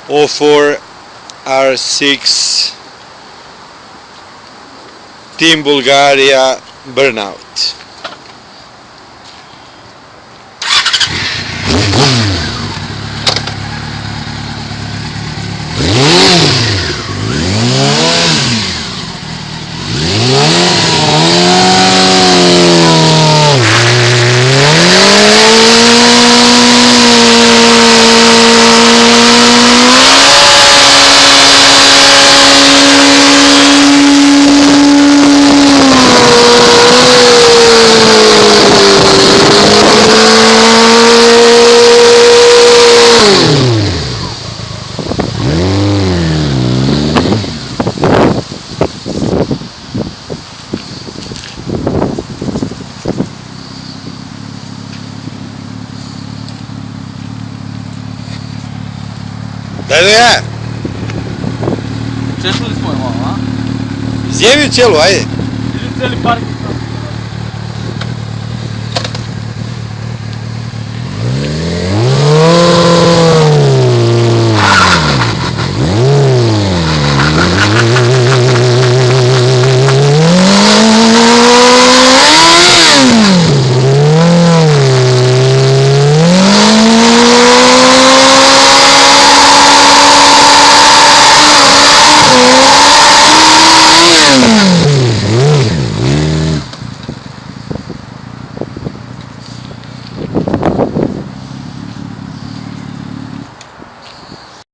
04 R6 Team Bulgaria Burnout. Daj da ja. Češli smo je malo, a? Izjevi cijelu, ajde. Vidim cijeli parking.